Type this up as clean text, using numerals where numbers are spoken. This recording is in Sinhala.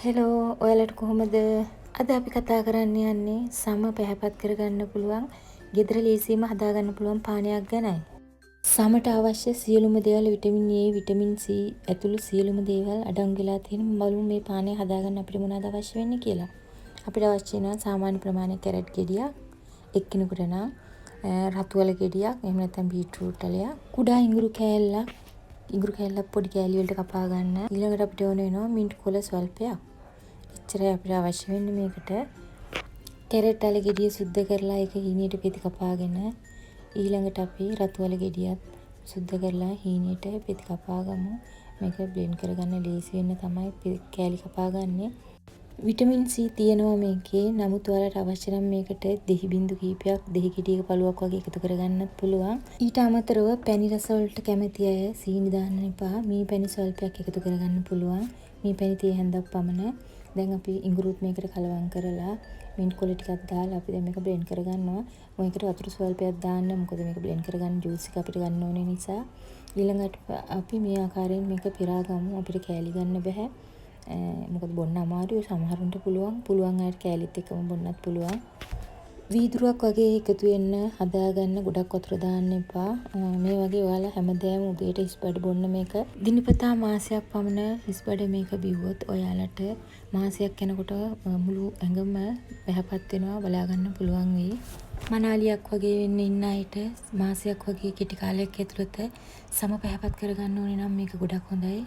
හෙලෝ ඔයාලට කොහොමද? අද අපි කතා කරන්න යන්නේ සම පැහැපත් කරගන්න පුළුවන් ගෙදර ලේසියෙන්ම හදාගන්න පුළුවන් පානයක් ගැනයි. සමට අවශ්‍ය සියලුම දේවල් විටමින් A, විටමින් C ඇතුළු සියලුම දේවල් අඩංගු වෙලා තියෙන බලමු මේ පානය හදාගන්න අපිට මොනවද අවශ්‍ය වෙන්නේ කියලා. අපිට අවශ්‍ය වෙනවා සාමාන්‍ය ප්‍රමාණයක් කැරට් ගෙඩියක්, එක්කිනෙකුට නම් රතු වල ගෙඩියක්, එහෙම නැත්නම් බීට්‍රූට් වලයක්, කුඩා ඉඟුරු කෑල්ලක් පොඩි කෑලි වලට කපා ගන්න. ඊළඟට අපිට ඕන වෙනවා මින්ට් කොළ ස්වල්පයක්. එච්චරයි අපිට අවශ්‍ය වෙන්නේ මේකට. කැරට් වල ගෙඩිය සුද්ධ කරලා ඒක හීනියට පෙති කපාගෙන ඊළඟට අපි රතු වල ගෙඩියත් සුද්ධ කරලා හීනියට පෙති කපා ගමු. මේක බ්ලෙන්ඩ් කරගන්න ලේසි වෙන්න තමයි කෑලි කපාගන්නේ. විටමින් C තියෙනවා මේකේ. නමුත් ඔයාලට අවශ්‍ය නම් මේකට දෙහි බින්දු කීපයක් දෙහි ගෙඩියක පළුවක් වගේ එකතු කරගන්නත් පුළුවන්. ඊට අමතරව පැණි රස වලට කැමති අය සීනි දාන්න එපා. මී පැණි ස්වල්පයක් එකතු කරගන්න පුළුවන්. මී පැණි තේ හැන්දක් පමණ. දැන් අපි ඉඟුරුත් මේකට කලවම් කරලා මින්ට් කොළ ටිකක් දාලා අපි දැන් මේක බ්ලෙන්ඩ් කරගන්නවා. මේකට වතුර ස්වල්පයක් දාන්න. මොකද මේක බ්ලෙන්ඩ් කරගන්න ජූස් එක අපිට ගන්න ඕනේ නිසා. ඊළඟට අපි මේ ආකාරයෙන් මේක පෙරා ගමු. අපිට කෑලි ගන්න බෑ. මොකද බොන්න අමාරුයි. සමහරුන්ට පුළුවන් අයට කෑලිත් එක්කම බොන්නත් පුළුවන්. වීදුරුවක් වගේ එකතු වෙන්න හදාගන්න ගොඩක් වතුර දාන්න එපා. මේ වගේ ඔයාලා හැමදාම උදේට හිස්බඩ බොන්න මේක දිනපතා මාසයක් පමණ හිස්බඩ මේක බිව්වොත් ඔයාලට මාසයක් යනකොට මුළු ඇඟම පැහැපත් වෙනවා බලා ගන්න පුළුවන් වෙයි. මනාලියක් වගේ වෙන්න ඉන්න අයට මාසයක් වගේ කෙටි කාලයක් ඇතුළත සම පැහැපත් කරගන්න ඕනේ නම් මේක ගොඩක් හොඳයි.